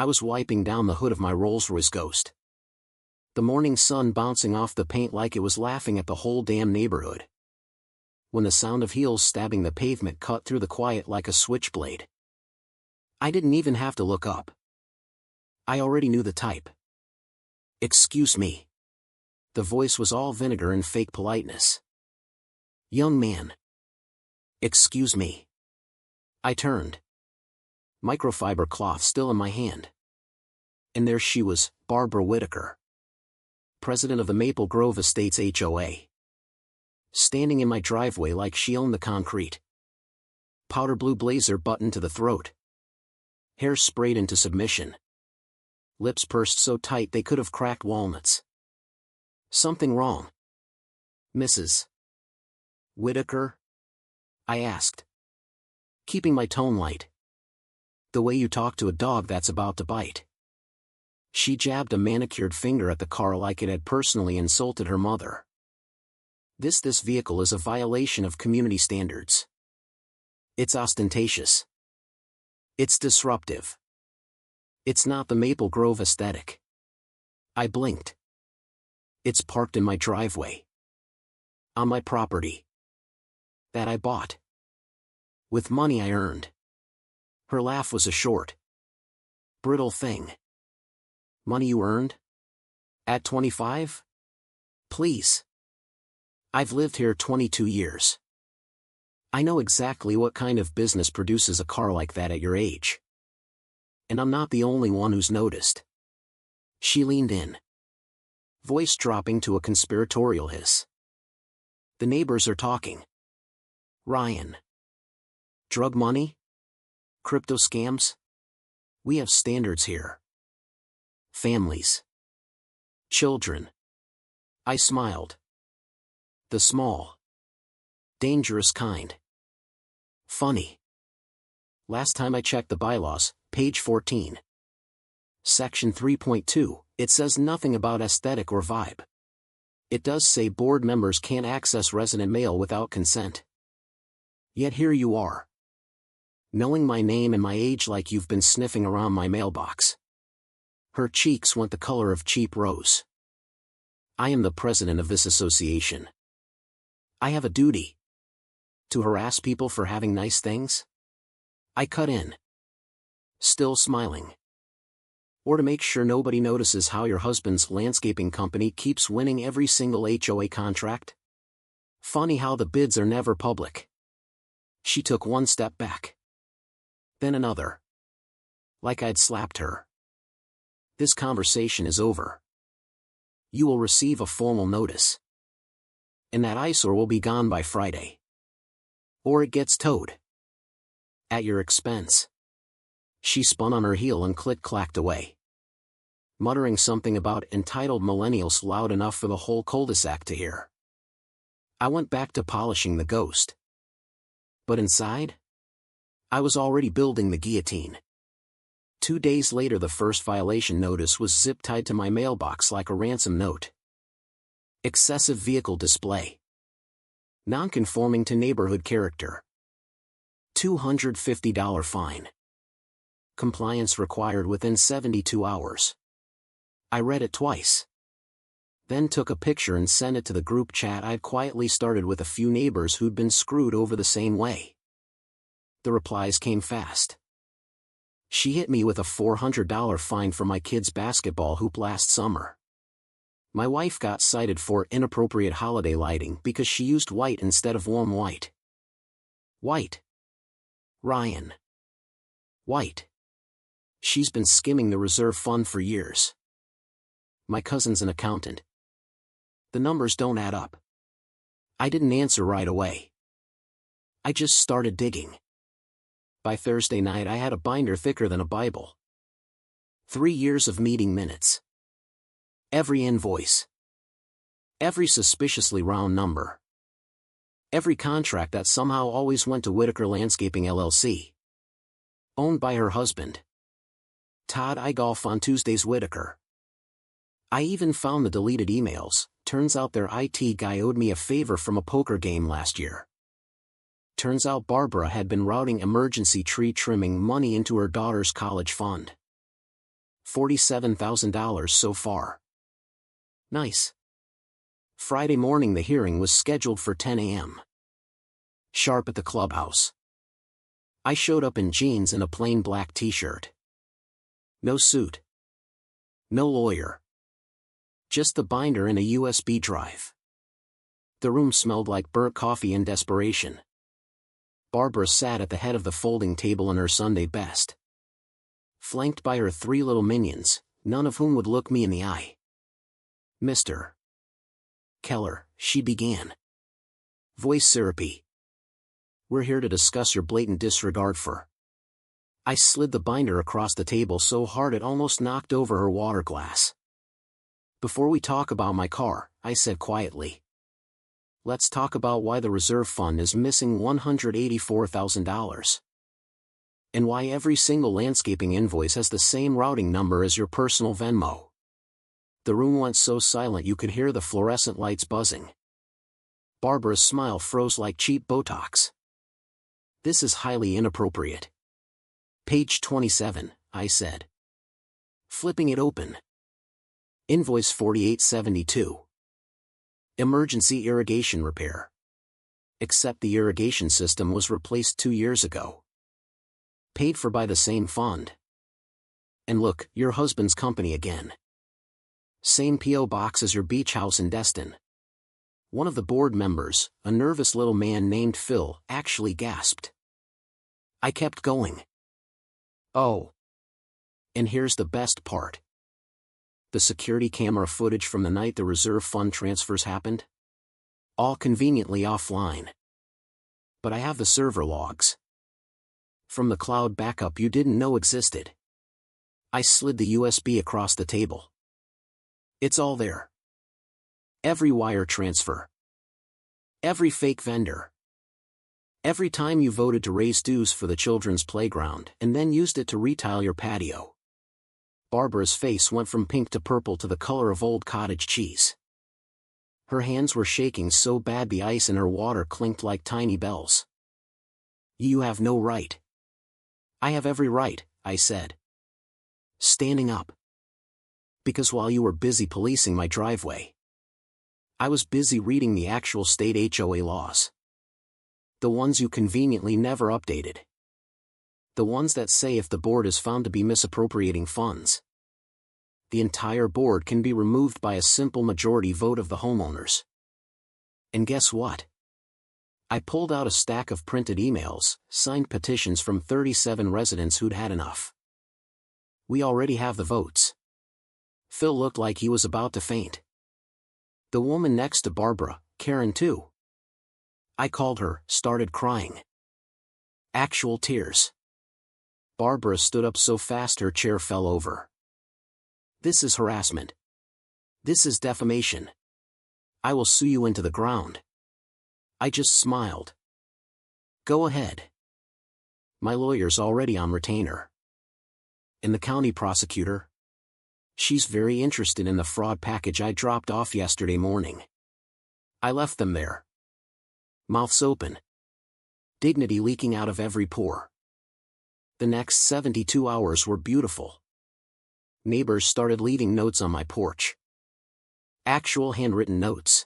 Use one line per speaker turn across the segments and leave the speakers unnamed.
I was wiping down the hood of my Rolls-Royce Ghost. The morning sun bouncing off the paint like it was laughing at the whole damn neighborhood. When the sound of heels stabbing the pavement cut through the quiet like a switchblade. I didn't even have to look up. I already knew the type. "Excuse me." The voice was all vinegar and fake politeness. "Young man." "Excuse me." I turned. Microfiber cloth still in my hand. And there she was, Barbara Whitaker, president of the Maple Grove Estates HOA. Standing in my driveway like she owned the concrete. Powder blue blazer buttoned to the throat. Hair sprayed into submission. Lips pursed so tight they could have cracked walnuts. "Something wrong, Mrs. Whitaker?" I asked, keeping my tone light. "The way you talk to a dog that's about to bite." She jabbed a manicured finger at the car like it had personally insulted her mother. This vehicle is a violation of community standards. It's ostentatious. It's disruptive. It's not the Maple Grove aesthetic." I blinked. "It's parked in my driveway. On my property. That I bought. With money I earned." Her laugh was a short, brittle thing. "Money you earned? At 25? Please. I've lived here 22 years. I know exactly what kind of business produces a car like that at your age. And I'm not the only one who's noticed." She leaned in, voice dropping to a conspiratorial hiss. "The neighbors are talking. Ryan. Drug money? Crypto scams? We have standards here. Families. Children." I smiled. "The small, dangerous kind. Funny. Last time I checked the bylaws, page 14. Section 3.2, it says nothing about aesthetic or vibe. It does say board members can't access resident mail without consent. Yet here you are, knowing my name and my age like you've been sniffing around my mailbox." Her cheeks went the color of cheap rose. "I am the president of this association. I have a duty. To harass people for having nice things?" I cut in, still smiling. "Or to make sure nobody notices how your husband's landscaping company keeps winning every single HOA contract? Funny how the bids are never public." She took one step back. Then another. Like I'd slapped her. "This conversation is over. You will receive a formal notice. And that eyesore will be gone by Friday. Or it gets towed. At your expense." She spun on her heel and click-clacked away, muttering something about entitled millennials loud enough for the whole cul-de-sac to hear. I went back to polishing the Ghost. But inside, I was already building the guillotine. 2 days later the first violation notice was zip-tied to my mailbox like a ransom note. Excessive vehicle display. Non-conforming to neighborhood character. $250 fine. Compliance required within 72 hours. I read it twice. Then took a picture and sent it to the group chat I'd quietly started with a few neighbors who'd been screwed over the same way. The replies came fast. She hit me with a $400 fine for my kid's basketball hoop last summer. My wife got cited for inappropriate holiday lighting because she used white instead of warm white. White. Ryan. White. She's been skimming the reserve fund for years. My cousin's an accountant. The numbers don't add up. I didn't answer right away. I just started digging. By Thursday night I had a binder thicker than a Bible. 3 years of meeting minutes. Every invoice. Every suspiciously round number. Every contract that somehow always went to Whitaker Landscaping LLC. Owned by her husband, Todd I Golf on Tuesdays Whitaker. I even found the deleted emails. Turns out their IT guy owed me a favor from a poker game last year. Turns out Barbara had been routing emergency tree trimming money into her daughter's college fund. $47,000 so far. Nice. Friday morning the hearing was scheduled for 10 a.m. sharp at the clubhouse. I showed up in jeans and a plain black t-shirt. No suit. No lawyer. Just the binder and a USB drive. The room smelled like burnt coffee and desperation. Barbara sat at the head of the folding table in her Sunday best, flanked by her 3 little minions, none of whom would look me in the eye. Mr. Keller, she began. Voice syrupy. We're here to discuss your blatant disregard for. I slid the binder across the table so hard it almost knocked over her water glass. Before we talk about my car, I said quietly. Let's talk about why the reserve fund is missing $184,000. And why every single landscaping invoice has the same routing number as your personal Venmo. The room went so silent you could hear the fluorescent lights buzzing. Barbara's smile froze like cheap Botox. This is highly inappropriate. Page 27, I said, flipping it open. Invoice 4872. Emergency irrigation repair. Except the irrigation system was replaced 2 years ago. Paid for by the same fund. And look, your husband's company again. Same P.O. box as your beach house in Destin. One of the board members, a nervous little man named Phil, actually gasped. I kept going. Oh. And here's the best part. The security camera footage from the night the reserve fund transfers happened? All conveniently offline. But I have the server logs. From the cloud backup you didn't know existed. I slid the USB across the table. It's all there. Every wire transfer. Every fake vendor. Every time you voted to raise dues for the children's playground and then used it to retile your patio. Barbara's face went from pink to purple to the color of old cottage cheese. Her hands were shaking so bad the ice in her water clinked like tiny bells. You have no right. I have every right, I said. Standing up. Because while you were busy policing my driveway, I was busy reading the actual state HOA laws. The ones you conveniently never updated. The ones that say if the board is found to be misappropriating funds, the entire board can be removed by a simple majority vote of the homeowners. And guess what? I pulled out a stack of printed emails, signed petitions from 37 residents who'd had enough. We already have the votes. Phil looked like he was about to faint. The woman next to Barbara, Karen too. I called her, started crying. Actual tears. Barbara stood up so fast her chair fell over. This is harassment. This is defamation. I will sue you into the ground. I just smiled. Go ahead. My lawyer's already on retainer. And the county prosecutor? She's very interested in the fraud package I dropped off yesterday morning. I left them there. Mouths open. Dignity leaking out of every pore. The next 72 hours were beautiful. Neighbors started leaving notes on my porch. Actual handwritten notes.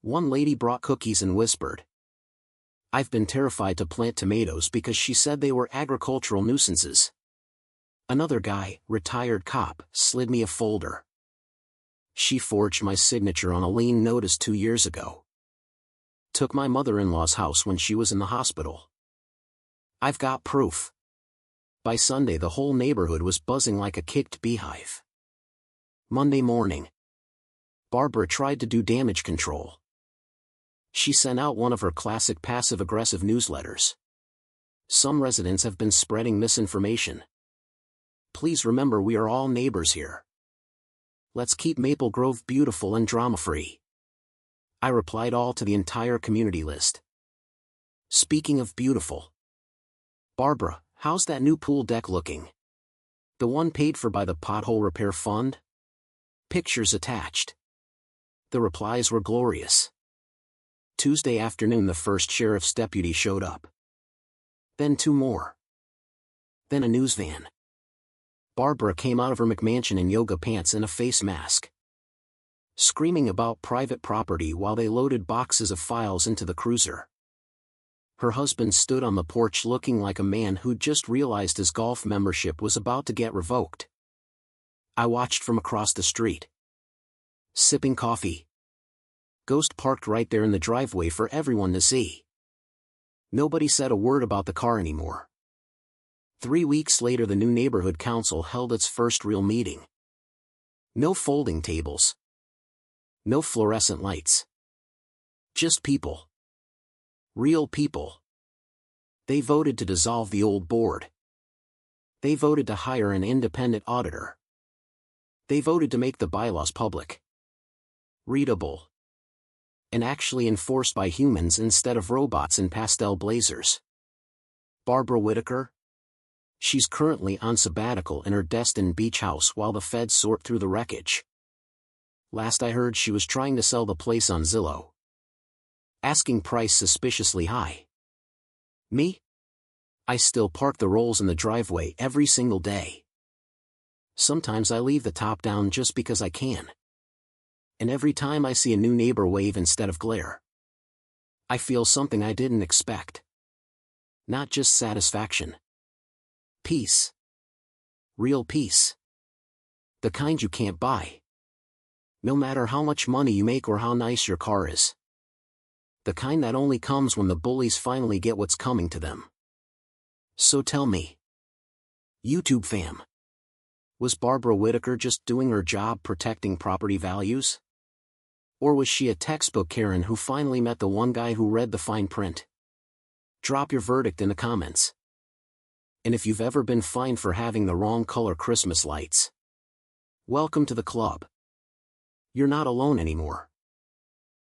One lady brought cookies and whispered, I've been terrified to plant tomatoes because she said they were agricultural nuisances. Another guy, retired cop, slid me a folder. She forged my signature on a lien notice 2 years ago. Took my mother-in-law's house when she was in the hospital. I've got proof. By Sunday the whole neighborhood was buzzing like a kicked beehive. Monday morning. Barbara tried to do damage control. She sent out one of her classic passive-aggressive newsletters. Some residents have been spreading misinformation. Please remember we are all neighbors here. Let's keep Maple Grove beautiful and drama-free. I replied all to the entire community list. Speaking of beautiful. Barbara, how's that new pool deck looking? The one paid for by the pothole repair fund? Pictures attached. The replies were glorious. Tuesday afternoon the first sheriff's deputy showed up. Then 2 more. Then a news van. Barbara came out of her McMansion in yoga pants and a face mask, screaming about private property while they loaded boxes of files into the cruiser. Her husband stood on the porch looking like a man who'd just realized his golf membership was about to get revoked. I watched from across the street, sipping coffee. Ghost parked right there in the driveway for everyone to see. Nobody said a word about the car anymore. 3 weeks later, the new neighborhood council held its first real meeting. No folding tables. No fluorescent lights. Just people. Real people. They voted to dissolve the old board. They voted to hire an independent auditor. They voted to make the bylaws public, readable, and actually enforced by humans instead of robots in pastel blazers. Barbara Whitaker? She's currently on sabbatical in her Destin beach house while the feds sort through the wreckage. Last I heard, she was trying to sell the place on Zillow, asking price suspiciously high. Me? I still park the Rolls in the driveway every single day. Sometimes I leave the top down just because I can. And every time I see a new neighbor wave instead of glare, I feel something I didn't expect. Not just satisfaction. Peace. Real peace. The kind you can't buy. No matter how much money you make or how nice your car is. The kind that only comes when the bullies finally get what's coming to them. So tell me, YouTube fam, was Barbara Whitaker just doing her job protecting property values? Or was she a textbook Karen who finally met the one guy who read the fine print? Drop your verdict in the comments. And if you've ever been fined for having the wrong color Christmas lights, welcome to the club. You're not alone anymore.